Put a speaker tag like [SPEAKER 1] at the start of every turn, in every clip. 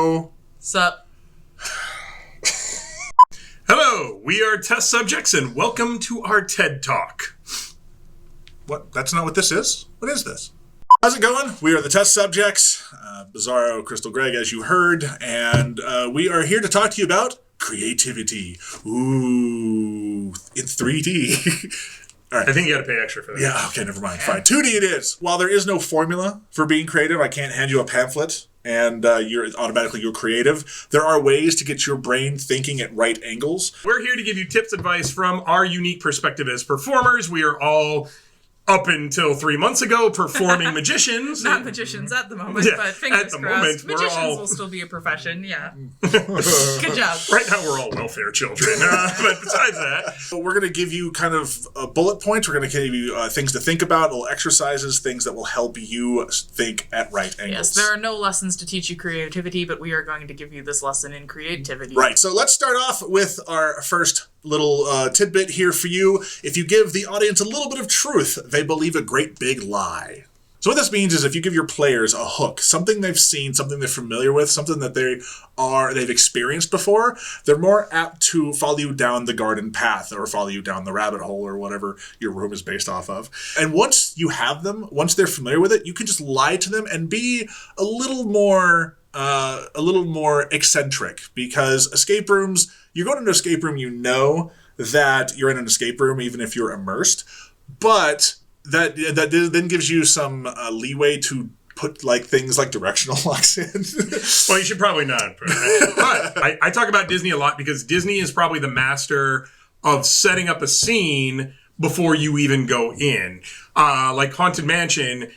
[SPEAKER 1] Hello.
[SPEAKER 2] Sup?
[SPEAKER 3] Hello, we are test subjects and welcome to our TED Talk.
[SPEAKER 1] What? That's not what this is? What is this? How's it going? We are the test subjects, Bizzaro, Krystal, Greg, as you heard, and we are here to talk to you about creativity. Ooh, in 3D. All right.
[SPEAKER 3] I think you gotta pay extra for that.
[SPEAKER 1] Yeah, okay, never mind. Fine. 2D it is. While there is no formula for being creative, I can't hand you a pamphlet and you're creative. There are ways to get your brain thinking at right angles.
[SPEAKER 3] We're here to give you tips, advice from our unique perspective as performers. We are all, up until 3 months ago, performing magicians.
[SPEAKER 2] Not magicians at the moment,
[SPEAKER 3] Yeah,
[SPEAKER 2] but fingers
[SPEAKER 3] at the
[SPEAKER 2] crossed.
[SPEAKER 3] moment, we're
[SPEAKER 2] Magicians
[SPEAKER 3] all-
[SPEAKER 2] will still be a profession, yeah. Good job.
[SPEAKER 3] Right now we're all welfare children. But besides that,
[SPEAKER 1] We're going to give you kind of bullet points. We're going to give you things to think about, little exercises, things that will help you think at right angles.
[SPEAKER 2] Yes, there are no lessons to teach you creativity, but we are going to give you this lesson in creativity.
[SPEAKER 1] Right, so let's start off with our first little tidbit here for you. If you give the audience a little bit of truth, they believe a great big lie. So what this means is if you give your players a hook, something they've seen, something they're familiar with, something that they've experienced before, they're more apt to follow you down the garden path or follow you down the rabbit hole or whatever your room is based off of. And once you have them, once they're familiar with it, you can just lie to them and be a little more eccentric, because escape rooms, you go into an escape room, you know that you're in an escape room even if you're immersed, but that then gives you some leeway to put like things like directional locks in.
[SPEAKER 3] well, you should probably not. But I talk about Disney a lot because Disney is probably the master of setting up a scene before you even go in. Like Haunted Mansion,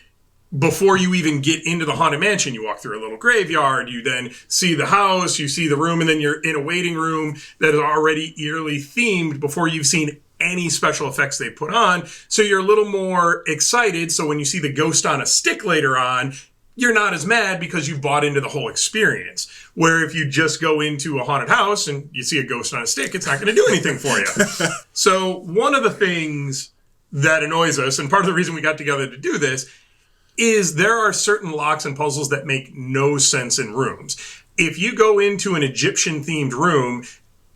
[SPEAKER 3] before you even get into the Haunted Mansion, you walk through a little graveyard, you then see the house, you see the room, and then you're in a waiting room that is already eerily themed before you've seen any special effects they put on. So you're a little more excited. So when you see the ghost on a stick later on, you're not as mad because you've bought into the whole experience. Where if you just go into a haunted house and you see a ghost on a stick, it's not going to do anything for you. So one of the things that annoys us, and part of the reason we got together to do this, is there are certain locks and puzzles that make no sense in rooms. If you go into an Egyptian-themed room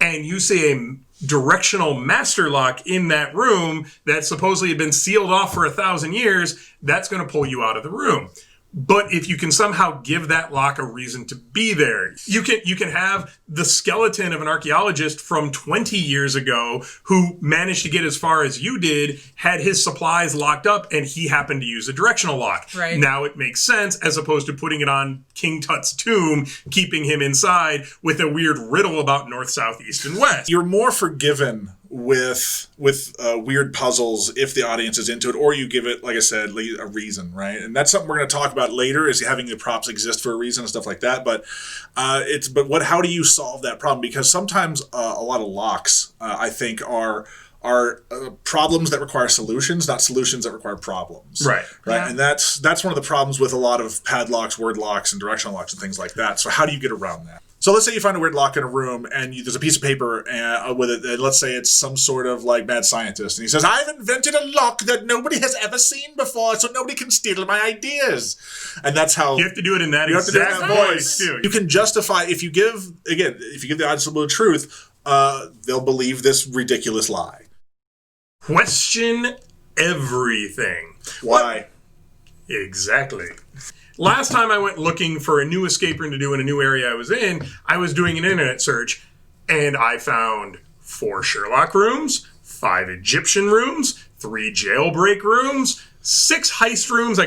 [SPEAKER 3] and you see a directional master lock in that room that supposedly had been sealed off for 1,000 years, that's going to pull you out of the room. But if you can somehow give that lock a reason to be there, you can have the skeleton of an archaeologist from 20 years ago who managed to get as far as you did, had his supplies locked up, and he happened to use a directional lock.
[SPEAKER 2] Right.
[SPEAKER 3] Now it makes sense as opposed to putting it on King Tut's tomb, keeping him inside with a weird riddle about north, south, east, and west.
[SPEAKER 1] You're more forgiven with weird puzzles if the audience is into it, or you give it, like I said, a reason, right? And that's something we're going to talk about later, is having the props exist for a reason and stuff like that. But how do you solve that problem? Because sometimes a lot of locks, I think, are problems that require solutions, not solutions that require problems.
[SPEAKER 3] Right.
[SPEAKER 1] Yeah.
[SPEAKER 2] Yeah.
[SPEAKER 1] And that's one of the problems with a lot of padlocks, word locks, and directional locks and things like that. So how do you get around that? So let's say you find a weird lock in a room and there's a piece of paper with it. And let's say it's some sort of like mad scientist. And he says, I've invented a lock that nobody has ever seen before, so nobody can steal my ideas. And that's how...
[SPEAKER 3] You have to do it in that
[SPEAKER 1] You have to do it in
[SPEAKER 3] exact
[SPEAKER 1] that
[SPEAKER 3] voice, too.
[SPEAKER 1] You can justify, if you give the audience a little truth, they'll believe this ridiculous lie.
[SPEAKER 3] Question everything.
[SPEAKER 1] Why?
[SPEAKER 3] Exactly. Last time I went looking for a new escape room to do in a new area I was doing an internet search, and I found 4 Sherlock rooms, 5 Egyptian rooms, 3 jailbreak rooms, 6 heist rooms.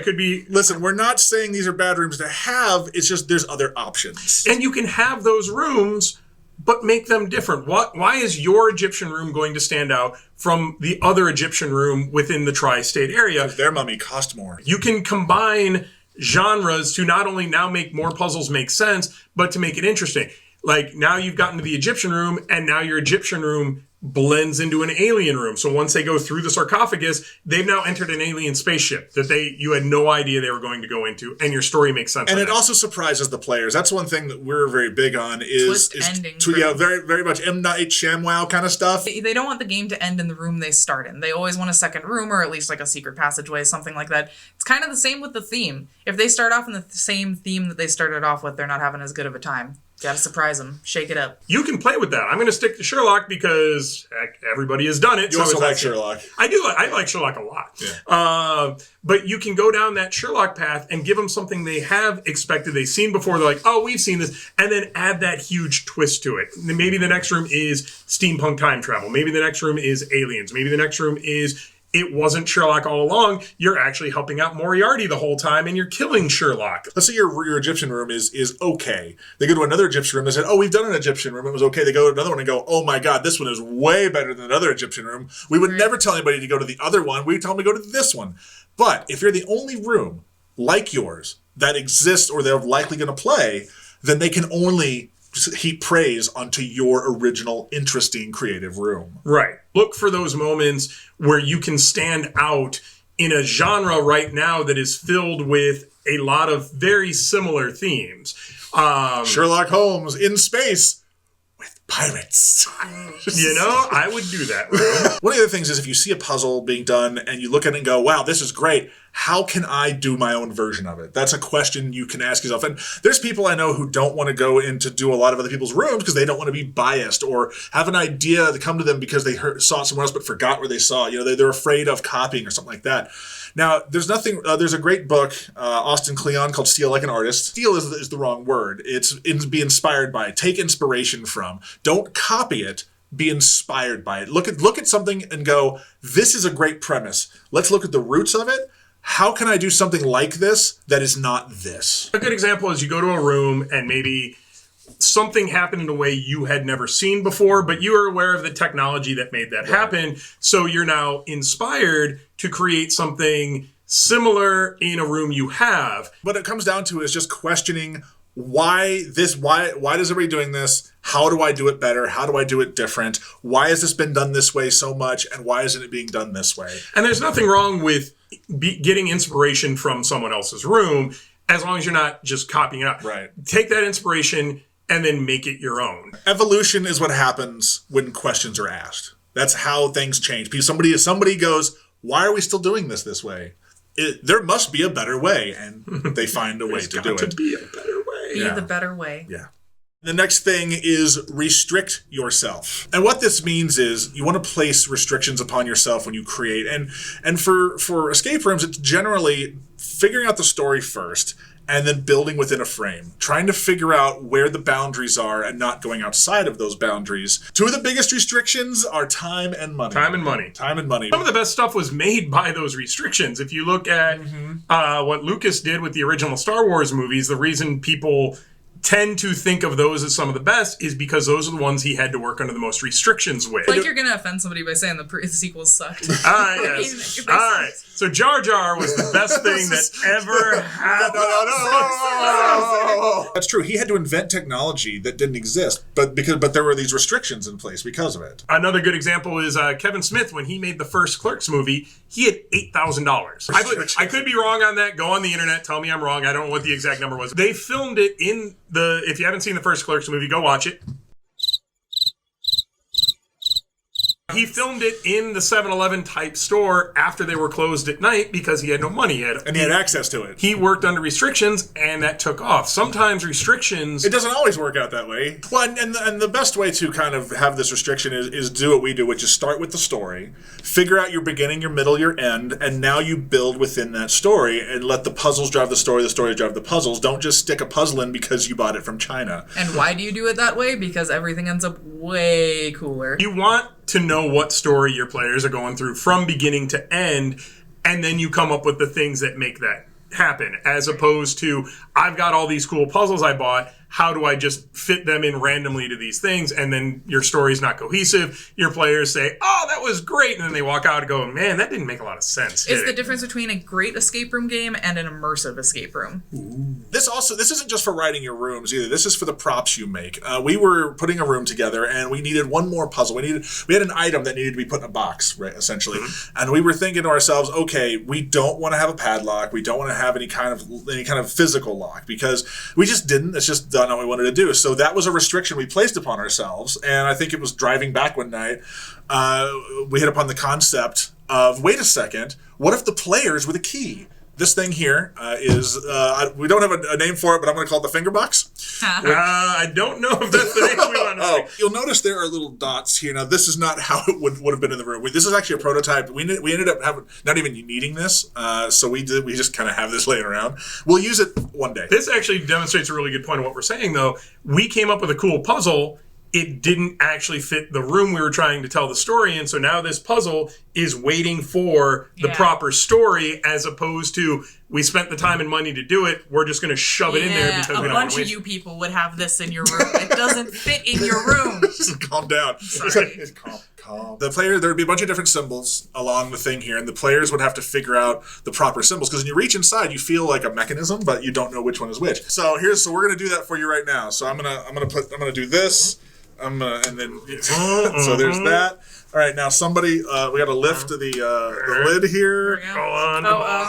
[SPEAKER 1] Listen, we're not saying these are bad rooms to have, it's just there's other options.
[SPEAKER 3] And you can have those rooms, but make them different. Why is your Egyptian room going to stand out from the other Egyptian room within the tri-state area?
[SPEAKER 1] Their mummy cost more.
[SPEAKER 3] You can combine genres to not only now make more puzzles make sense, but to make it interesting. Like now you've gotten to the Egyptian room, and now your Egyptian room blends into an alien room. So once they go through the sarcophagus, they've now entered an alien spaceship that you had no idea they were going to go into, and your story makes sense.
[SPEAKER 1] And it also surprises the players. That's one thing that we're very big on is very, very much M. Night Shyamalan kind of stuff.
[SPEAKER 2] They don't want the game to end in the room they start in. They always want a second room, or at least like a secret passageway, something like that. It's kind of the same with the theme. If they start off in the same theme that they started off with, they're not having as good of a time. Gotta surprise them. Shake it up.
[SPEAKER 3] You can play with that. I'm going to stick to Sherlock because heck, everybody has done it.
[SPEAKER 1] You also like Sherlock.
[SPEAKER 3] I like Sherlock a lot.
[SPEAKER 1] Yeah.
[SPEAKER 3] But you can go down that Sherlock path and give them something they have expected, they've seen before. They're like, oh, we've seen this. And then add that huge twist to it. Maybe the next room is steampunk time travel. Maybe the next room is aliens. Maybe the next room is... it wasn't Sherlock all along. You're actually helping out Moriarty the whole time, and you're killing Sherlock.
[SPEAKER 1] Let's say your Egyptian room is okay. They go to another Egyptian room. They said, oh, we've done an Egyptian room. It was okay. They go to another one and go, oh my God, this one is way better than another Egyptian room. We would never tell anybody to go to the other one. We would tell them to go to this one. But if you're the only room like yours that exists or they're likely going to play, then they can only heap praise onto your original, interesting, creative room.
[SPEAKER 3] Right. Look for those moments where you can stand out in a genre right now that is filled with a lot of very similar themes.
[SPEAKER 1] Sherlock Holmes in space with pirates.
[SPEAKER 3] I would do that.
[SPEAKER 1] One of the other things is if you see a puzzle being done and you look at it and go, wow, this is great. How can I do my own version of it? That's a question you can ask yourself. And there's people I know who don't want to go in to do a lot of other people's rooms because they don't want to be biased or have an idea to come to them because they saw it somewhere else but forgot where they saw it. They're afraid of copying or something like that. Now, there's a great book, Austin Kleon, called Steal Like an Artist. Steal is the wrong word. It's be inspired by it. Take inspiration from. Don't copy it. Be inspired by it. Look at something and go, this is a great premise. Let's look at the roots of it. How can I do something like this that is not this?
[SPEAKER 3] A good example is you go to a room and maybe something happened in a way you had never seen before, but you are aware of the technology that made that happen. So you're now inspired to create something similar in a room you have.
[SPEAKER 1] What it comes down to is just questioning why does everybody doing this? How do I do it better? How do I do it different? Why has this been done this way so much? And why isn't it being done this way?
[SPEAKER 3] And there's nothing wrong with getting inspiration from someone else's room as long as you're not just copying it out.
[SPEAKER 1] Right.
[SPEAKER 3] Take that inspiration and then make it your own.
[SPEAKER 1] Evolution is what happens when questions are asked. That's how things change. Because somebody goes, why are we still doing this way? There must be a better way, and they find a way to do it.
[SPEAKER 3] There's got to be a better way.
[SPEAKER 2] Be the better way.
[SPEAKER 1] Yeah. The next thing is restrict yourself. And what this means is you want to place restrictions upon yourself when you create. And for escape rooms, it's generally figuring out the story first and then building within a frame, trying to figure out where the boundaries are and not going outside of those boundaries. Two of the biggest restrictions are time and money.
[SPEAKER 3] Time and money. Some of the best stuff was made by those restrictions. If you look at what Lucas did with the original Star Wars movies, the reason people tend to think of those as some of the best is because those are the ones he had to work under the most restrictions with.
[SPEAKER 2] Like you're going to offend somebody by saying the sequels sucked.
[SPEAKER 3] Yes. All right. So Jar Jar was the best thing that ever happened.
[SPEAKER 1] No. That's true. He had to invent technology that didn't exist, but there were these restrictions in place because of it.
[SPEAKER 3] Another good example is Kevin Smith. When he made the first Clerks movie, he had $8,000. I could be wrong on that. Go on the internet. Tell me I'm wrong. I don't know what the exact number was. They filmed it in if you haven't seen the first Clerks movie, go watch it. He filmed it in the 7-Eleven type store after they were closed at night because he had no money. He had
[SPEAKER 1] access to it.
[SPEAKER 3] He worked under restrictions, and that took off. Sometimes restrictions...
[SPEAKER 1] It doesn't always work out that way. Well, and the best way to kind of have this restriction is do what we do, which is start with the story, figure out your beginning, your middle, your end, and now you build within that story and let the puzzles drive the story drive the puzzles. Don't just stick a puzzle in because you bought it from China.
[SPEAKER 2] And why do you do it that way? Because everything ends up way cooler.
[SPEAKER 3] You want to know what story your players are going through from beginning to end, and then you come up with the things that make that happen, as opposed to, I've got all these cool puzzles I bought, how do I just fit them in randomly to these things? And then your story's not cohesive. Your players say, oh, that was great. And then they walk out and go, man, that didn't make a lot of sense.
[SPEAKER 2] Is the difference between a great escape room game and an immersive escape room?
[SPEAKER 1] This isn't just for writing your rooms either. This is for the props you make. We were putting a room together and we needed one more puzzle. We had an item that needed to be put in a box, right, essentially. And we were thinking to ourselves, okay, we don't want to have a padlock. We don't want to have any kind of physical lock because we just didn't. It's just not what we wanted to do. So that was a restriction we placed upon ourselves. And I think it was driving back one night, we hit upon the concept of, wait a second, what if the players were the key? This thing here is, we don't have a name for it, but I'm going to call it the finger box.
[SPEAKER 3] I don't know if that's the name we want to say.
[SPEAKER 1] You'll notice there are little dots here. Now, this is not how it would have been in the room. This is actually a prototype. We ended up not even needing this, so we just kind of have this laying around. We'll use it one day.
[SPEAKER 3] This actually demonstrates a really good point of what we're saying, though. We came up with a cool puzzle. It didn't actually fit the room we were trying to tell the story in, so now this puzzle is waiting for the proper story, as opposed to we spent the time and money to do it, we're just going to shove it in there because we don't want to
[SPEAKER 2] waste. A bunch of you people would have this in your room. It doesn't fit in your room.
[SPEAKER 1] Just calm down. It's calm. The player, there would be a bunch of different symbols along the thing here, and the players would have to figure out the proper symbols, because when you reach inside, you feel like a mechanism, but you don't know which one is which. So we're going to do that for you right now. So I'm going to do this. So there's that. All right, now somebody, we got to lift the lid here.
[SPEAKER 3] Go on.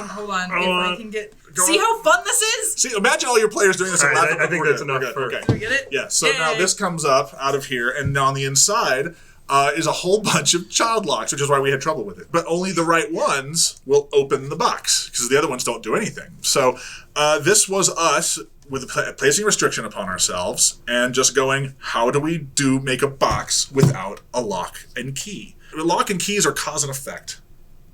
[SPEAKER 2] Hold on. If I can get. See how fun this is?
[SPEAKER 1] See, imagine all your players doing this.
[SPEAKER 3] Right, I think that's enough.
[SPEAKER 1] Okay.
[SPEAKER 2] Can we get it?
[SPEAKER 1] Yeah. So now this comes up out of here, and on the inside is a whole bunch of child locks, which is why we had trouble with it. But only the right ones will open the box, because the other ones don't do anything. So this was us with placing restriction upon ourselves and just going, how do we make a box without a lock and key? Lock and keys are cause and effect.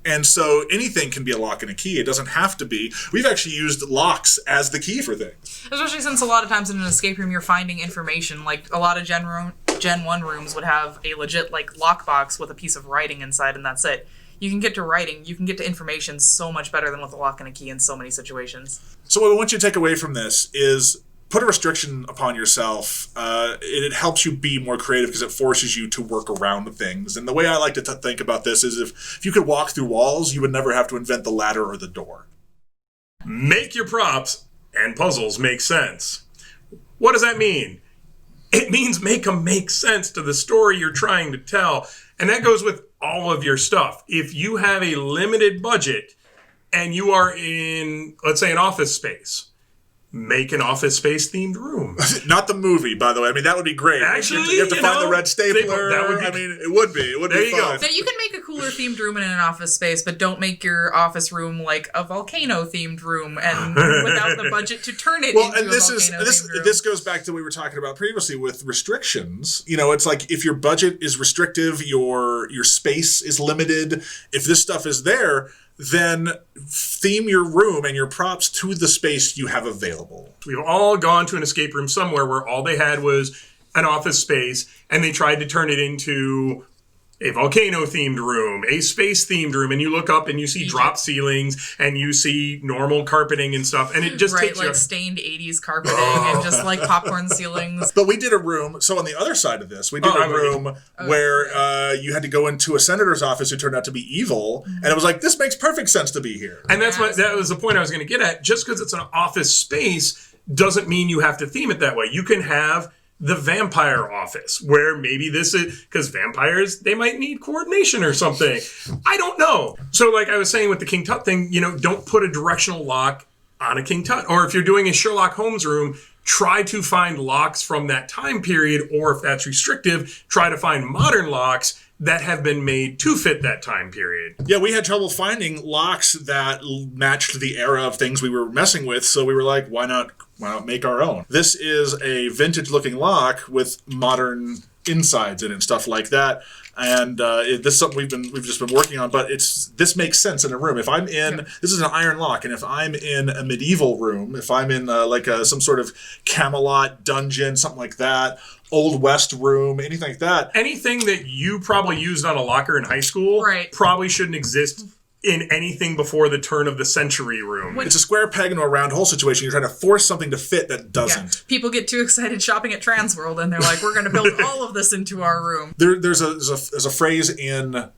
[SPEAKER 1] And so anything can be a lock and a key. It doesn't have to be. We've actually used locks as the key for things.
[SPEAKER 2] Especially since a lot of times in an escape room you're finding information. Like a lot of Gen 1 rooms would have a legit lockbox with a piece of writing inside, and that's it. You can get to writing, you can get to information so much better than with a lock and a key in so many situations.
[SPEAKER 1] So what I want you to take away from this is put a restriction upon yourself. It helps you be more creative because it forces you to work around things. And the way I like to think about this is if you could walk through walls, you would never have to invent the ladder or the door.
[SPEAKER 3] Make your props and puzzles make sense. What does that mean? It means make them make sense to the story you're trying to tell. And that goes with all of your stuff. If you have a limited budget and you are in, let's say, an office space, make an office space themed room.
[SPEAKER 1] Not the movie, by the way. I mean, that would be great.
[SPEAKER 3] Actually,
[SPEAKER 1] you have to find the red stapler.
[SPEAKER 3] That would be,
[SPEAKER 1] it would be. It would be fun.
[SPEAKER 2] So you can make a cooler themed room in an office space, but don't make your office room like a volcano themed room, and without the budget to turn it into a volcano themed room.
[SPEAKER 1] This goes back to what we were talking about previously with restrictions. You know, it's like if your budget is restrictive, your space is limited. If this stuff is there, then theme your room and your props to the space you have available.
[SPEAKER 3] We've all gone to an escape room somewhere where all they had was an office space, and they tried to turn it into a volcano-themed room, a space-themed room, and you look up and you see drop ceilings, and you see normal carpeting and stuff, and it just takes you...
[SPEAKER 2] stained 80s carpeting and just popcorn ceilings.
[SPEAKER 1] But we did a room, so on the other side of this, we did a room where you had to go into a senator's office who turned out to be evil, and it was like, this makes perfect sense to be here.
[SPEAKER 3] And that was the point I was going to get at. Just because it's an office space doesn't mean you have to theme it that way. You can have the vampire office, where maybe this is because vampires, they might need coordination or something. I don't know. So like I was saying with the King Tut thing, don't put a directional lock on a King Tut. Or if you're doing a Sherlock Holmes room, try to find locks from that time period, or if that's restrictive, try to find modern locks that have been made to fit that time period.
[SPEAKER 1] Yeah, we had trouble finding locks that matched the era of things we were messing with, so we were like, why not make our own? This is a vintage-looking lock with modern insides in it and stuff like that. And this is something we've just been working on, but this makes sense in a room. If I'm in, this is an iron lock, and if I'm in a medieval room, if I'm in some sort of Camelot dungeon, something like that, Old West room, anything like that.
[SPEAKER 3] Anything that you probably used on a locker in high school probably shouldn't exist in anything before the turn of the century room.
[SPEAKER 1] It's a square peg into a round hole situation. You're trying to force something to fit that doesn't.
[SPEAKER 2] People get too excited shopping at Transworld, and they're like, "We're going to build all of this into our room."
[SPEAKER 1] There's a phrase in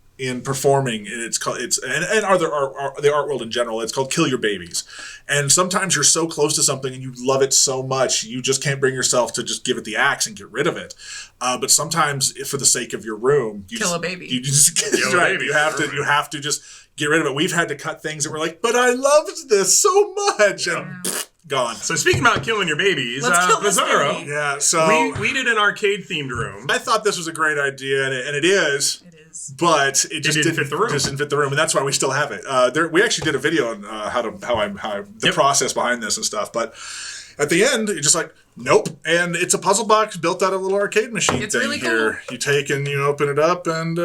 [SPEAKER 1] performing, and the art world in general. It's called "kill your babies," and sometimes you're so close to something and you love it so much you just can't bring yourself to just give it the axe and get rid of it. But sometimes, for the sake of your room,
[SPEAKER 2] kill a baby.
[SPEAKER 1] You just kill a baby. You have to just get rid of it. We've had to cut things that we're like, but I loved this so much, and gone.
[SPEAKER 3] So speaking about killing your babies,
[SPEAKER 2] Let's kill this
[SPEAKER 3] Bizzaro.
[SPEAKER 2] baby.
[SPEAKER 1] Yeah, so
[SPEAKER 3] we did an arcade themed room.
[SPEAKER 1] I thought this was a great idea, and it is.
[SPEAKER 2] It is.
[SPEAKER 1] But it just
[SPEAKER 3] didn't fit the room.
[SPEAKER 1] Just didn't fit the room, and that's why we still have it. We actually did a video on the process behind this and stuff. But at the end, you're just like, nope. And it's a puzzle box built out of a little arcade machine
[SPEAKER 2] It's
[SPEAKER 1] thing
[SPEAKER 2] really
[SPEAKER 1] here.
[SPEAKER 2] cool.
[SPEAKER 1] You take and you open it up, and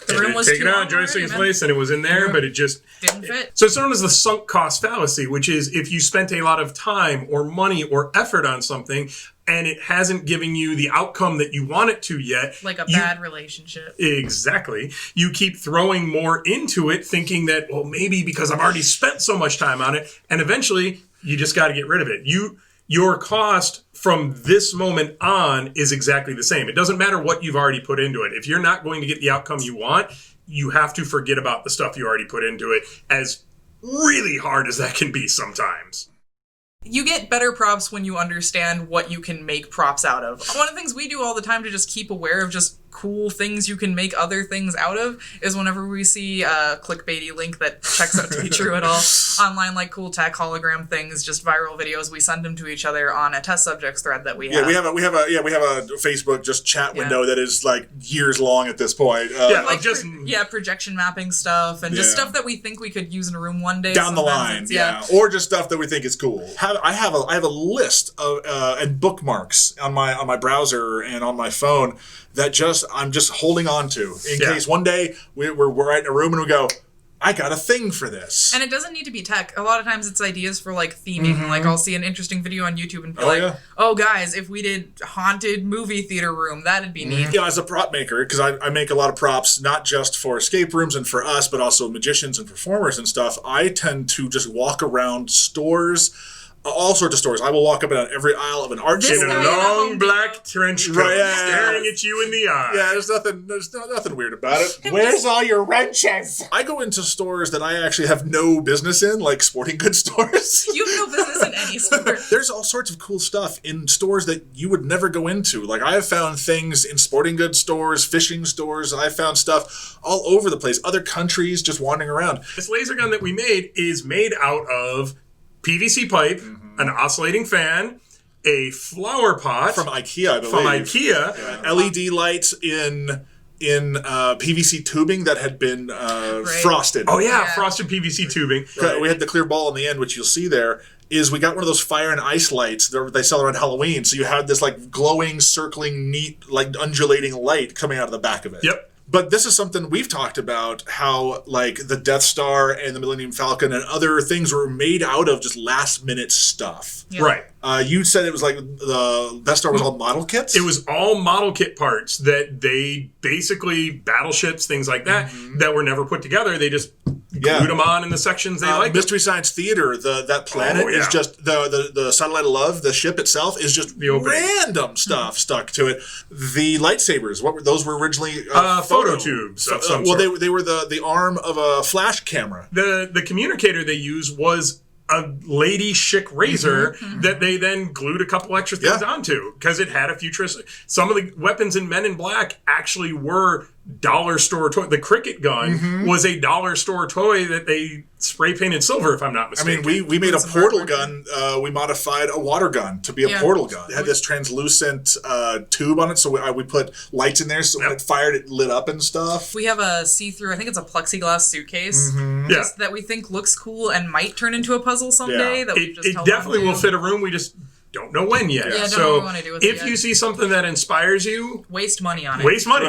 [SPEAKER 2] The room was
[SPEAKER 3] take
[SPEAKER 2] too
[SPEAKER 3] it out,
[SPEAKER 2] long
[SPEAKER 3] joystick in
[SPEAKER 2] already,
[SPEAKER 3] place, and it was in there, but it just
[SPEAKER 2] didn't fit.
[SPEAKER 3] So it's known as the sunk cost fallacy, which is if you spent a lot of time or money or effort on something and it hasn't given you the outcome that you want it to yet.
[SPEAKER 2] Like a bad relationship.
[SPEAKER 3] Exactly. You keep throwing more into it thinking that, well, maybe because I've already spent so much time on it, and eventually you just got to get rid of it. Your cost from this moment on is exactly the same. It doesn't matter what you've already put into it. If you're not going to get the outcome you want, you have to forget about the stuff you already put into it, as really hard as that can be sometimes.
[SPEAKER 2] You get better props when you understand what you can make props out of. One of the things we do all the time to just keep aware of just cool things you can make other things out of is whenever we see a clickbaity link that checks out to be true at all, online, like cool tech hologram things, just viral videos, we send them to each other on a test subjects thread that we have.
[SPEAKER 1] Yeah, we have a Facebook just chat window that is like years long at this point.
[SPEAKER 2] Like projection mapping stuff and just stuff that we think we could use in a room one day.
[SPEAKER 1] Down the line, or just stuff that we think is cool. I have a list of and bookmarks on my browser and on my phone that I'm just holding on to in case one day we're right in a room and we go, I got a thing for this.
[SPEAKER 2] And it doesn't need to be tech. A lot of times it's ideas for like theming. Mm-hmm. Like I'll see an interesting video on YouTube and be oh guys, if we did haunted movie theater room, that'd be neat.
[SPEAKER 1] Yeah, as a prop maker, because I make a lot of props, not just for escape rooms and for us, but also magicians and performers and stuff, I tend to just walk around stores, all sorts of stores. I will walk up and down every aisle of an art
[SPEAKER 2] This
[SPEAKER 1] show.
[SPEAKER 3] In a long black trench coat, staring at you in the eye.
[SPEAKER 1] Yeah, there's nothing weird about it. Where's all your wrenches? I go into stores that I actually have no business in, like sporting goods stores.
[SPEAKER 2] You have no business in any store.
[SPEAKER 1] There's all sorts of cool stuff in stores that you would never go into. Like I have found things in sporting goods stores, fishing stores. I found stuff all over the place. Other countries just wandering around.
[SPEAKER 3] This laser gun that we made is made out of PVC pipe, an oscillating fan, a flower pot
[SPEAKER 1] from IKEA, I believe. LED lights in PVC tubing that had been frosted.
[SPEAKER 3] Oh yeah, frosted PVC tubing.
[SPEAKER 1] We had the clear ball in the end, which you'll see there. Is we got one of those fire and ice lights that they sell around Halloween. So you had this like glowing, circling, neat, like undulating light coming out of the back of it.
[SPEAKER 3] Yep.
[SPEAKER 1] But this is something we've talked about, how like the Death Star and the Millennium Falcon and other things were made out of just last minute stuff.
[SPEAKER 2] Yeah.
[SPEAKER 3] Right.
[SPEAKER 1] You said it was like the Death Star was all model kits?
[SPEAKER 3] It was all model kit parts that they basically, battleships, things like that, that were never put together. They just glued them on in the sections they liked.
[SPEAKER 1] Mystery Science Theater, that planet is just the Satellite of Love, the ship itself is just random stuff stuck to it. The lightsabers, those were originally
[SPEAKER 3] photo tubes of some sort.
[SPEAKER 1] They were the arm of a flash camera.
[SPEAKER 3] The communicator they used was a lady chic razor that they then glued a couple extra things onto because it had a futuristic. Some of the weapons in Men in Black actually were dollar store toy. The cricket gun was a dollar store toy that they spray painted silver, if I'm not mistaken.
[SPEAKER 1] I mean, we made a portal gun. We modified a water gun to be a portal gun. It had this translucent tube on it, so we put lights in there, so when it fired, it lit up and stuff.
[SPEAKER 2] We have a see-through, I think it's a plexiglass suitcase, that we think looks cool and might turn into a puzzle someday. That
[SPEAKER 3] it definitely will fit a room. We just don't know when yet.
[SPEAKER 2] Yeah,
[SPEAKER 3] so
[SPEAKER 2] don't know what we want to do with
[SPEAKER 3] if you see something that inspires you,
[SPEAKER 2] waste money on it.
[SPEAKER 3] Waste money.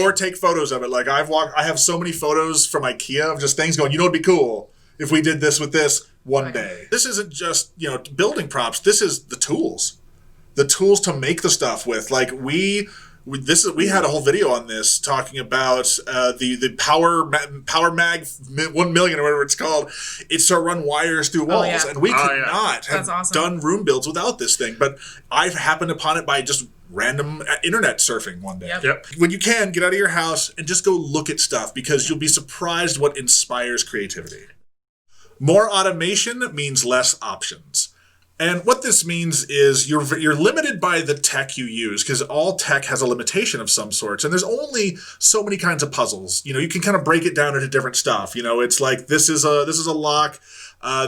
[SPEAKER 1] Or take photos of it. Like I have so many photos from IKEA of just things going, you know, it'd be cool if we did this with this one day. This isn't just, building props. This is the tools to make the stuff with. Like we We had a whole video on this talking about the power mag 1 million or whatever it's called. It's to run wires through walls, and we could not have done room builds without this thing. But I've happened upon it by just random internet surfing one day.
[SPEAKER 3] Yep.
[SPEAKER 1] When you can, get out of your house and just go look at stuff, because you'll be surprised what inspires creativity. More automation means less options. And what this means is you're limited by the tech you use, because all tech has a limitation of some sorts, and there's only so many kinds of puzzles. You can kind of break it down into different stuff. It's like this is a lock,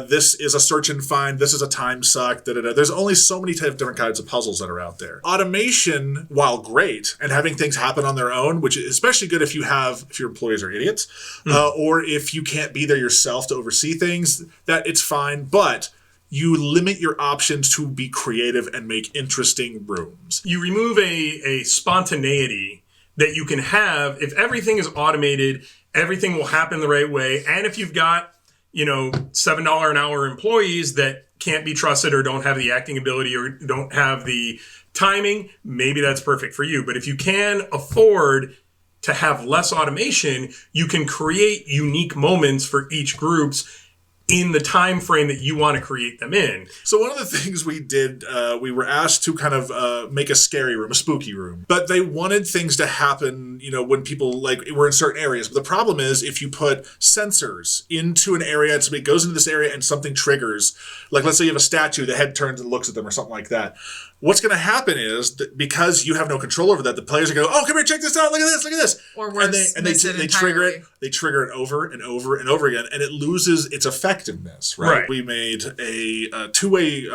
[SPEAKER 1] this is a search and find, this is a time suck. There's only so many different kinds of puzzles that are out there. Automation, while great, and having things happen on their own, which is especially good if your employees are idiots, or if you can't be there yourself to oversee things, that it's fine, but you limit your options to be creative and make interesting rooms.
[SPEAKER 3] You remove a spontaneity that you can have. If everything is automated, everything will happen the right way. And if you've got, $7 an hour employees that can't be trusted or don't have the acting ability or don't have the timing, maybe that's perfect for you. But if you can afford to have less automation, you can create unique moments for each group's in the time frame that you want to create them in.
[SPEAKER 1] So one of the things we did, we were asked to kind of make a scary room, a spooky room. But they wanted things to happen, when people were in certain areas. But the problem is if you put sensors into an area, and somebody goes into this area and something triggers, like let's say you have a statue, the head turns and looks at them or something like that. What's going to happen is that because you have no control over that, the players are going to go, oh, come here, check this out, look at this.
[SPEAKER 2] Or worse,
[SPEAKER 1] and they trigger it. They trigger it over and over and over again, and it loses its effectiveness, right? We made a two-way,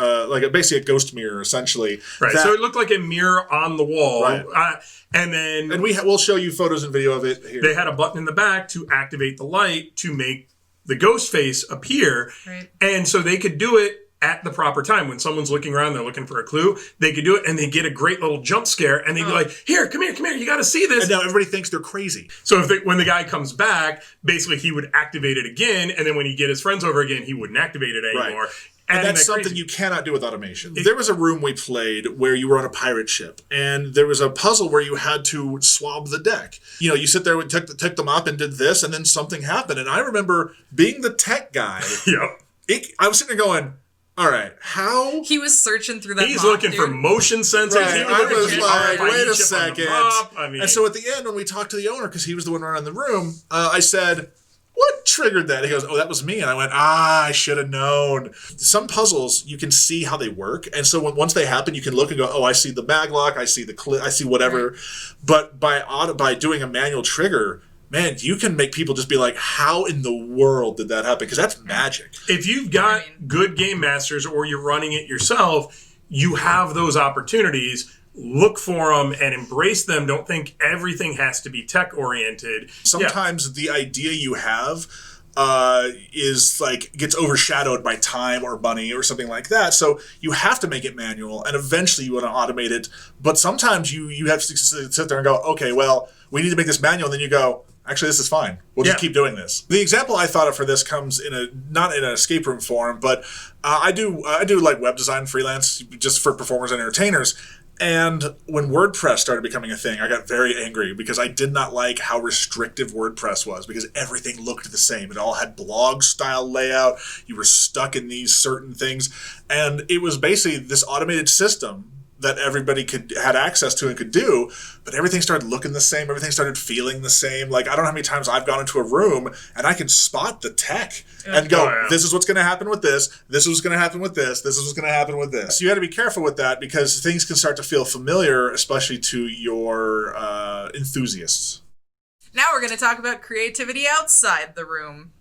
[SPEAKER 1] basically a ghost mirror, essentially.
[SPEAKER 3] Right, so it looked like a mirror on the wall.
[SPEAKER 1] Right.
[SPEAKER 3] And
[SPEAKER 1] we'll show you photos and video of it here.
[SPEAKER 3] They had a button in the back to activate the light to make the ghost face appear.
[SPEAKER 2] Right.
[SPEAKER 3] And so they could do it at the proper time. When someone's looking around, they're looking for a clue, they could do it, and they get a great little jump scare, and they'd be like, here, come here, you got to see this.
[SPEAKER 1] And now everybody thinks they're crazy.
[SPEAKER 3] So when the guy comes back, basically he would activate it again, and then when he get his friends over again, he wouldn't activate it anymore.
[SPEAKER 1] Right. And that's something you cannot do with automation. There was a room we played where you were on a pirate ship, and there was a puzzle where you had to swab the deck. You sit there and took them up and did this, and then something happened. And I remember being the tech guy.
[SPEAKER 3] Yep.
[SPEAKER 1] I was sitting there going, all right, how?
[SPEAKER 2] He was searching through that.
[SPEAKER 3] He's looking for motion sensors.
[SPEAKER 1] Right. I was like, wait a second.
[SPEAKER 3] I mean,
[SPEAKER 1] and so at the end, when we talked to the owner, because he was the one running the room, I said, what triggered that? He goes, oh, that was me. And I went, I should have known. Some puzzles, you can see how they work. And so once they happen, you can look and go, oh, I see the mag lock, I see I see whatever. Right. But by doing a manual trigger, man, you can make people just be like, how in the world did that happen? Because that's magic.
[SPEAKER 3] If you've got good game masters or you're running it yourself, you have those opportunities. Look for them and embrace them. Don't think everything has to be tech-oriented.
[SPEAKER 1] Sometimes the idea you have is gets overshadowed by time or money or something like that. So you have to make it manual, and eventually you want to automate it. But sometimes you have to sit there and go, okay, well, we need to make this manual. And then you go, actually, this is fine. We'll just keep doing this. The example I thought of for this comes not in an escape room form, but I do web design freelance just for performers and entertainers. And when WordPress started becoming a thing, I got very angry because I did not like how restrictive WordPress was, because everything looked the same. It all had blog style layout. You were stuck in these certain things. And it was basically this automated system that everybody had access to and could do, but everything started looking the same. Everything started feeling the same. I don't know how many times I've gone into a room and I can spot the tech and go, this is what's going to happen with this. This is what's going to happen with this. This is what's going to happen with this. So you got to be careful with that, because things can start to feel familiar, especially to your enthusiasts.
[SPEAKER 2] Now we're going to talk about creativity outside the room.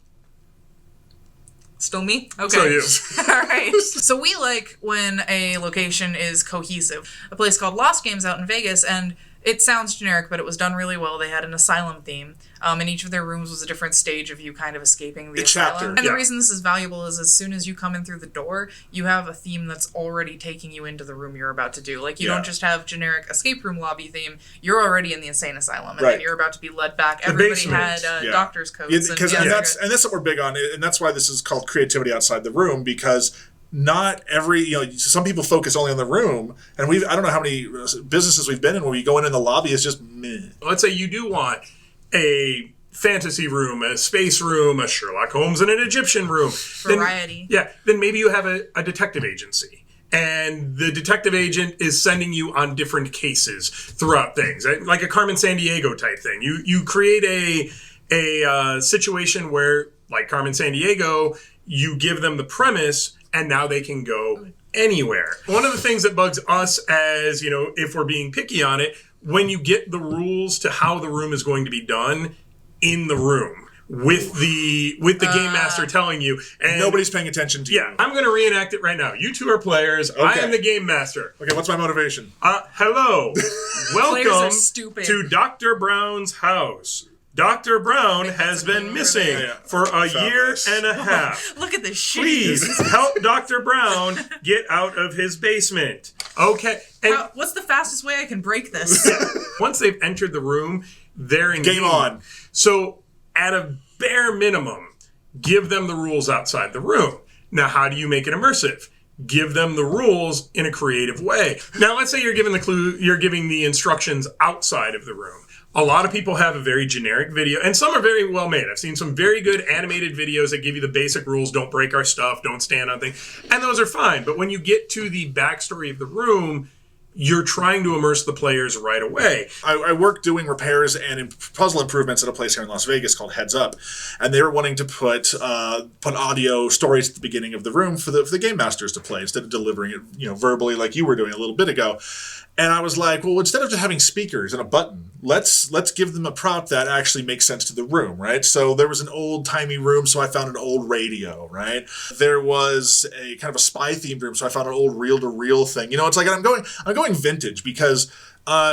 [SPEAKER 2] Still me? Okay.
[SPEAKER 3] So you.
[SPEAKER 2] All right. So we like when a location is cohesive. A place called Lost Games out in Vegas, and it sounds generic, but it was done really well. They had an asylum theme, and each of their rooms was a different stage of you kind of escaping the asylum.
[SPEAKER 1] Chapter,
[SPEAKER 2] and the reason this is valuable is as soon as you come in through the door, you have a theme that's already taking you into the room you're about to do. You don't just have generic escape room lobby theme. You're already in the insane asylum, and then you're about to be led back. Everybody had doctor's coats.
[SPEAKER 1] And that's what we're big on, and that's why this is called creativity outside the room, because not every, some people focus only on the room, and I don't know how many businesses we've been in where you go in and the lobby is just meh.
[SPEAKER 3] Let's say you do want a fantasy room, a space room, a Sherlock Holmes and an Egyptian room.
[SPEAKER 2] Variety.
[SPEAKER 3] Then maybe you have a detective agency. And the detective agent is sending you on different cases throughout things, like a Carmen Sandiego type thing. You create a situation where, like Carmen Sandiego, you give them the premise, and now they can go anywhere. One of the things that bugs us as, if we're being picky on it, when you get the rules to how the room is going to be done in the room. With the game master telling you, and
[SPEAKER 1] nobody's paying attention to you.
[SPEAKER 3] Yeah, I'm going to reenact it right now. You two are players. Okay. I am the game master.
[SPEAKER 1] Okay, what's my motivation?
[SPEAKER 3] Hello, welcome
[SPEAKER 2] stupid.
[SPEAKER 3] to Dr. Brown's house. Dr. Brown has been missing for a year and a half.
[SPEAKER 2] Look at this shit.
[SPEAKER 3] Please help Dr. Brown get out of his basement. Okay. And
[SPEAKER 2] what's the fastest way I can break this?
[SPEAKER 3] once they've entered the room, they're in
[SPEAKER 1] game on.
[SPEAKER 3] So at a bare minimum, give them the rules outside the room. Now, how do you make it immersive? Give them the rules in a creative way. Now, let's say you're giving the instructions outside of the room. A lot of people have a very generic video, and some are very well made. I've seen some very good animated videos that give you the basic rules. Don't break our stuff. Don't stand on things. And those are fine. But when you get to the backstory of the room, you're trying to immerse the players right away.
[SPEAKER 1] I work doing repairs and puzzle improvements at a place here in Las Vegas called Heads Up, and they were wanting to put audio stories at the beginning of the room for the game masters to play instead of delivering it verbally like you were doing a little bit ago. And I was like, well, instead of just having speakers and a button, let's give them a prop that actually makes sense to the room, right? So there was an old-timey room, so I found an old radio, right? There was a kind of a spy-themed room, so I found an old reel-to-reel thing. It's like I'm going vintage because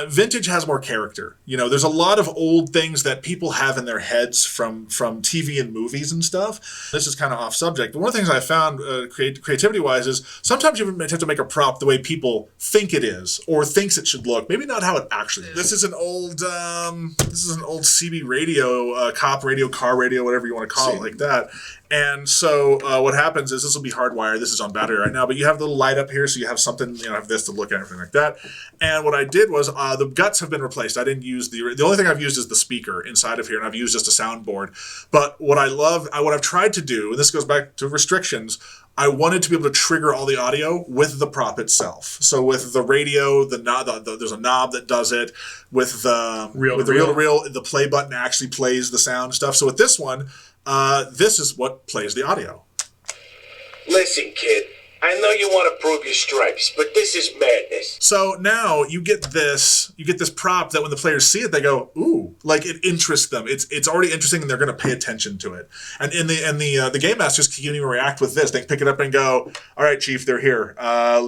[SPEAKER 1] vintage has more character. There's a lot of old things that people have in their heads from TV and movies and stuff. This is kind of off subject, but one of the things I found creativity-wise is sometimes you have to make a prop the way people think it is or thinks it should look. Maybe not how it actually is. This is an old CB radio, cop radio, car radio, whatever you want to call it, like that. And so what happens is this will be hardwired. This is on battery right now, but you have the little light up here, so you have something, have this to look at, everything like that. And what I did was the guts have been replaced. I didn't use the only thing I've used is the speaker inside of here, and I've used just a soundboard. But what I've tried to do, and this goes back to restrictions, I wanted to be able to trigger all the audio with the prop itself. So with the radio, there's a knob that does it. With the reel-to-reel, the play button actually plays the sound stuff. So with this one, this is what plays the audio.
[SPEAKER 4] Listen, kid. I know you want to prove your stripes, but this is madness.
[SPEAKER 1] So now you get this prop that when the players see it, they go, ooh, like it interests them. It's already interesting and they're going to pay attention to it. And the game masters can even react with this. They can pick it up and go, all right, Chief, they're here.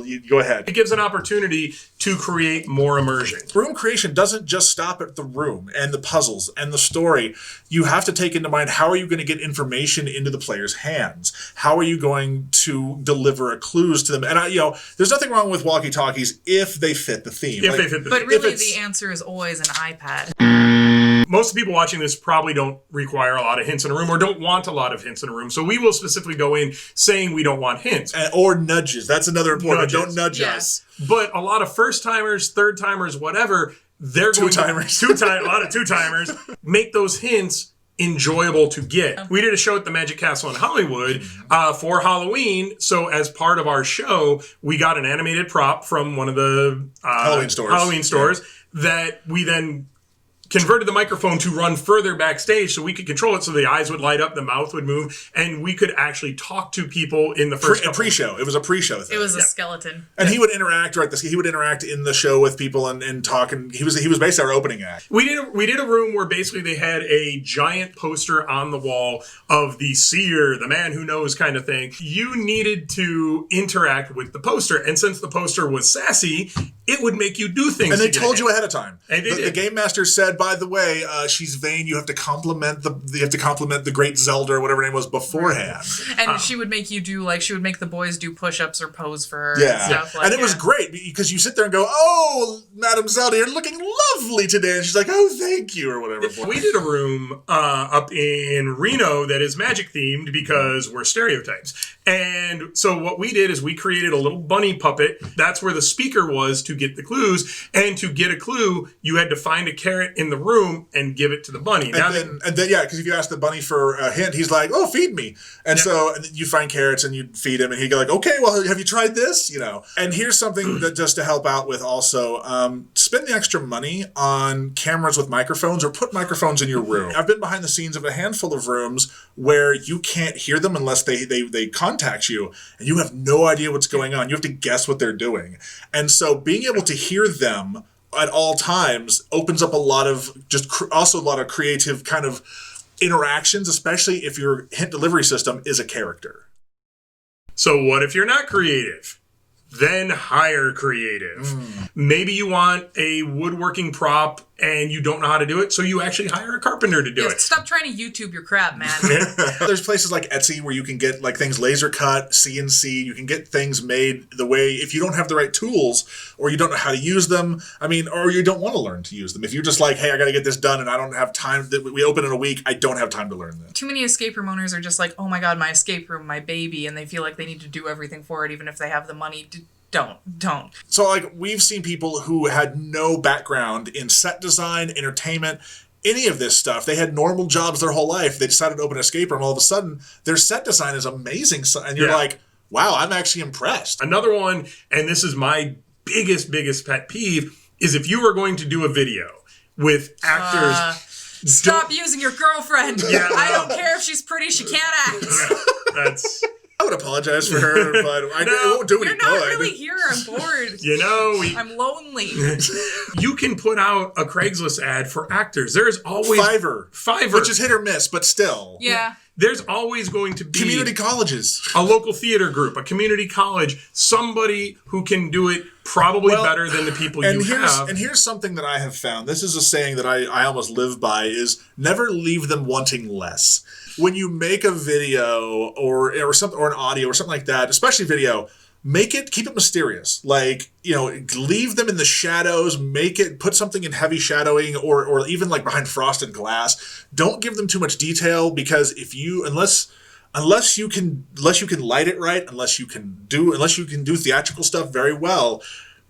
[SPEAKER 1] You go ahead.
[SPEAKER 3] It gives an opportunity to create more immersion.
[SPEAKER 1] Room creation doesn't just stop at the room and the puzzles and the story. You have to take into mind, how are you going to get information into the player's hands? How are you going to deliver clues to them? And there's nothing wrong with walkie-talkies if they fit the theme.
[SPEAKER 2] But really, the answer is always an iPad.
[SPEAKER 3] Most of the people watching this probably don't require a lot of hints in a room or don't want a lot of hints in a room. So we will specifically go in saying we don't want hints.
[SPEAKER 1] Or nudges. That's another important. Don't nudge us.
[SPEAKER 3] But a lot of first-timers, third-timers, whatever, they're going
[SPEAKER 1] two-timers.
[SPEAKER 3] A lot of two-timers, make those hints enjoyable to get. We did a show at the Magic Castle in Hollywood for Halloween. So as part of our show, we got an animated prop from one of the Halloween stores that we then converted the microphone to run further backstage so we could control it, so the eyes would light up, the mouth would move, and we could actually talk to people in the first
[SPEAKER 1] pre-show. It was a pre-show thing.
[SPEAKER 2] It was a skeleton.
[SPEAKER 1] And he would interact he would interact in the show with people and talk, and he was basically our opening act.
[SPEAKER 3] We did a room where basically they had a giant poster on the wall of the seer, the man who knows kind of thing. You needed to interact with the poster, and since the poster was sassy, it would make you do things.
[SPEAKER 1] And they told you ahead of time.
[SPEAKER 3] And
[SPEAKER 1] the game master said, by the way, she's vain. You have to compliment the great Zelda or whatever her name was beforehand.
[SPEAKER 2] And she would make you she would make the boys do push-ups or pose for her.
[SPEAKER 1] Yeah.
[SPEAKER 2] And stuff
[SPEAKER 1] and it was great because you sit there and go, oh, Madam Zelda, you're looking lovely today. And she's like, oh, thank you, or whatever.
[SPEAKER 3] We did a room up in Reno that is magic themed because we're stereotypes. And And so what we did is we created a little bunny puppet. That's where the speaker was to get the clues. And to get a clue, you had to find a carrot in the room and give it to the bunny.
[SPEAKER 1] And then yeah, because if you ask the bunny for a hint, he's like, "Oh, feed me." And so you find carrots and you feed him, and he go like, "Okay, well, have you tried this?" You know. And here's something that just to help out with also, spend the extra money on cameras with microphones, or put microphones in your room. I've been behind the scenes of a handful of rooms where you can't hear them unless they contact you, and you have no idea what's going on. You have to guess what they're doing. And so being able to hear them at all times opens up a lot of also a lot of creative kind of interactions, especially if your hint delivery system is a character.
[SPEAKER 3] So what if you're not creative? Then hire creative. Maybe you want a woodworking prop and you don't know how to do it, so you actually hire a carpenter to do it.
[SPEAKER 2] Stop trying to YouTube your crap, man.
[SPEAKER 1] There's places like Etsy where you can get like things laser cut, CNC. You can get things made the way, if you don't have the right tools or you don't know how to use them, I mean, or you don't want to learn to use them. If you're just like, hey, I got to get this done and I don't have time, we open in a week, I don't have time to learn this.
[SPEAKER 2] Too many escape room owners are just like, oh my God, my escape room, my baby, and they feel like they need to do everything for it even if they have the money to. Don't.
[SPEAKER 1] So, like, we've seen people who had no background in set design, entertainment, any of this stuff. They had normal jobs their whole life. They decided to open an escape room. All of a sudden, their set design is amazing. And you're like, wow, I'm actually impressed.
[SPEAKER 3] Another one, and this is my biggest pet peeve, is if you were going to do a video with actors...
[SPEAKER 2] Stop using your girlfriend. Yeah, I don't care if she's pretty, she can't act.
[SPEAKER 3] That's...
[SPEAKER 1] I would apologize for her, but it won't do any good.
[SPEAKER 2] You're not really here. I'm bored.
[SPEAKER 3] I'm
[SPEAKER 2] lonely.
[SPEAKER 3] You can put out a Craigslist ad for actors. There's always...
[SPEAKER 1] Fiverr. Which is hit or miss, but still.
[SPEAKER 2] Yeah.
[SPEAKER 3] There's always going to be...
[SPEAKER 1] community colleges.
[SPEAKER 3] A local theater group, a community college, somebody who can do it probably better than the people you have.
[SPEAKER 1] And here's something that I have found. This is a saying that I almost live by, is never leave them wanting less. When you make a video or something, or an audio or something like that, especially video, keep it mysterious. Like, leave them in the shadows, put something in heavy shadowing or even like behind frosted glass. Don't give them too much detail, because unless you can light it right, unless you can do theatrical stuff very well,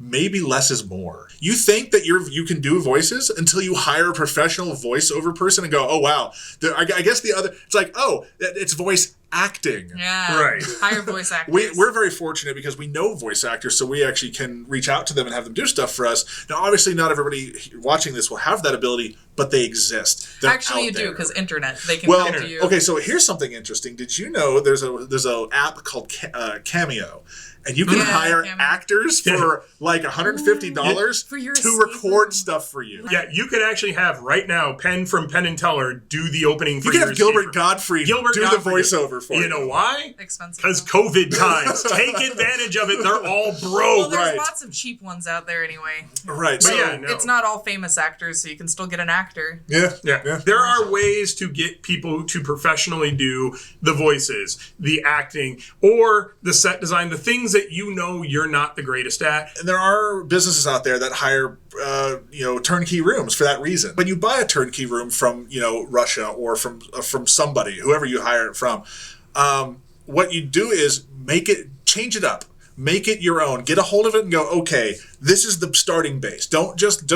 [SPEAKER 1] maybe less is more. You think that you can do voices until you hire a professional voiceover person and go, oh wow. I guess it's like, oh, it's voice acting.
[SPEAKER 2] Yeah.
[SPEAKER 3] Right.
[SPEAKER 2] Hire voice actors.
[SPEAKER 1] We're very fortunate because we know voice actors, so we actually can reach out to them and have them do stuff for us. Now, obviously, not everybody watching this will have that ability, but they exist. They're
[SPEAKER 2] actually, you do, because internet. They can come to you.
[SPEAKER 1] Okay, so here's something interesting. Did you know there's an app called Cameo? And you can hire actors for like $150 to record stuff for you.
[SPEAKER 3] Yeah, you could actually have right now Penn from Penn and Teller do the opening for
[SPEAKER 1] you. You can have Gilbert Godfrey do the voiceover for you.
[SPEAKER 3] You know why?
[SPEAKER 2] Expensive.
[SPEAKER 3] Because COVID times. Take advantage of it. They're all broke.
[SPEAKER 2] Well, there's lots of cheap ones out there anyway.
[SPEAKER 1] Right.
[SPEAKER 2] So it's not all famous actors, so you can still get an actor.
[SPEAKER 1] Yeah.
[SPEAKER 3] There are ways to get people to professionally do the voices, the acting, or the set design, the things that you're not the greatest at.
[SPEAKER 1] And there are businesses out there that hire turnkey rooms for that reason. When you buy a turnkey room from Russia or from somebody, whoever you hire it from, what you do is change it up. Make it your own. Get a hold of it and go, okay, this is the starting base. Don't just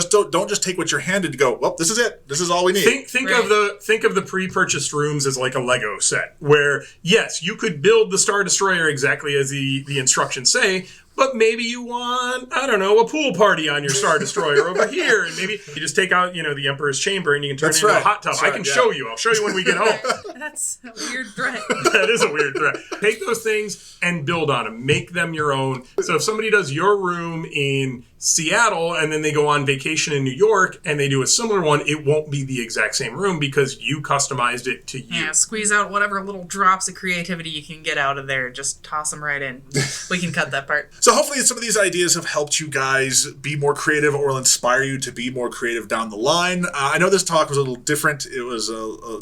[SPEAKER 1] take what you're handed to go, well, this is it. This is all we need.
[SPEAKER 3] Think of the pre-purchased rooms as like a Lego set, where yes, you could build the Star Destroyer exactly as the instructions say, but maybe you want, I don't know, a pool party on your Star Destroyer over here, and maybe you just take out, the Emperor's Chamber and you can turn it into a hot tub. I can show you. I'll show you when we get home.
[SPEAKER 2] That's a weird threat.
[SPEAKER 3] That is a weird threat. Take those things and build on them. Make them your own. So if somebody does your room in Seattle and then they go on vacation in New York and they do a similar one, it won't be the exact same room because you customized it to you.
[SPEAKER 2] Yeah, squeeze out whatever little drops of creativity you can get out of there. Just toss them right in. We can cut that part.
[SPEAKER 1] So hopefully some of these ideas have helped you guys be more creative or will inspire you to be more creative down the line. I know this talk was a little different. It was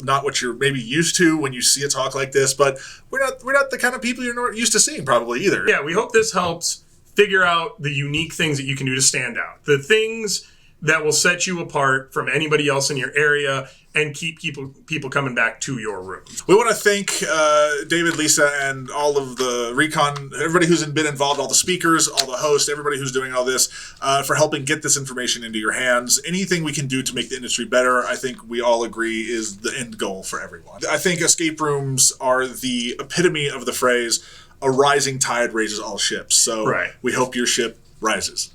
[SPEAKER 1] not what you're maybe used to when you see a talk like this, but we're not the kind of people you're not used to seeing probably either.
[SPEAKER 3] Yeah, we hope this helps figure out the unique things that you can do to stand out. The things that will set you apart from anybody else in your area and keep people coming back to your rooms.
[SPEAKER 1] We want to thank David, Lisa, and all of the Recon, everybody who's been involved, all the speakers, all the hosts, everybody who's doing all this, for helping get this information into your hands. Anything we can do to make the industry better, I think we all agree is the end goal for everyone. I think escape rooms are the epitome of the phrase, a rising tide raises all ships. So we hope your ship rises.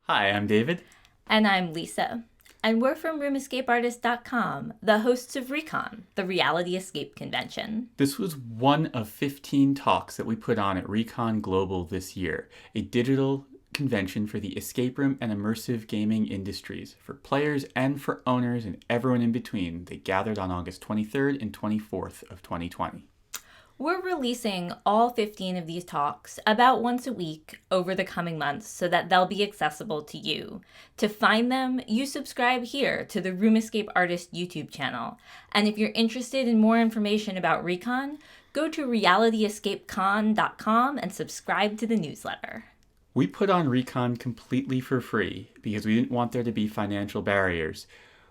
[SPEAKER 5] Hi, I'm David.
[SPEAKER 6] And I'm Lisa. And we're from RoomEscapeArtist.com, the hosts of Recon, the Reality Escape Convention.
[SPEAKER 5] This was one of 15 talks that we put on at Recon Global this year, a digital convention for the escape room and immersive gaming industries, for players and for owners and everyone in between. They gathered on August 23rd and 24th of 2020.
[SPEAKER 6] We're releasing all 15 of these talks about once a week over the coming months so that they'll be accessible to you. To find them, you subscribe here to the Room Escape Artist YouTube channel. And if you're interested in more information about Recon, go to realityescapecon.com and subscribe to the newsletter.
[SPEAKER 5] We put on Recon completely for free because we didn't want there to be financial barriers.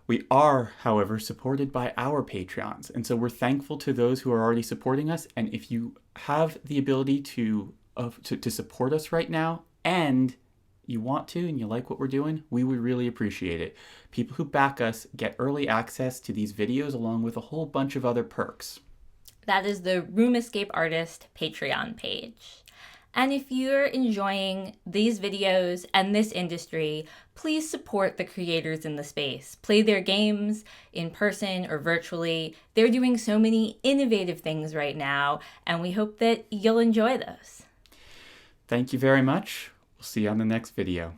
[SPEAKER 5] We are, however, supported by our Patreons, and so we're thankful to those who are already supporting us. And if you have the ability to support us right now, and you want to, and you like what we're doing, we would really appreciate it. People who back us get early access to these videos along with a whole bunch of other perks.
[SPEAKER 6] That is the Room Escape Artist Patreon page. And if you're enjoying these videos and this industry, please support the creators in the space. Play their games in person or virtually. They're doing so many innovative things right now, and we hope that you'll enjoy those.
[SPEAKER 5] Thank you very much. We'll see you on the next video.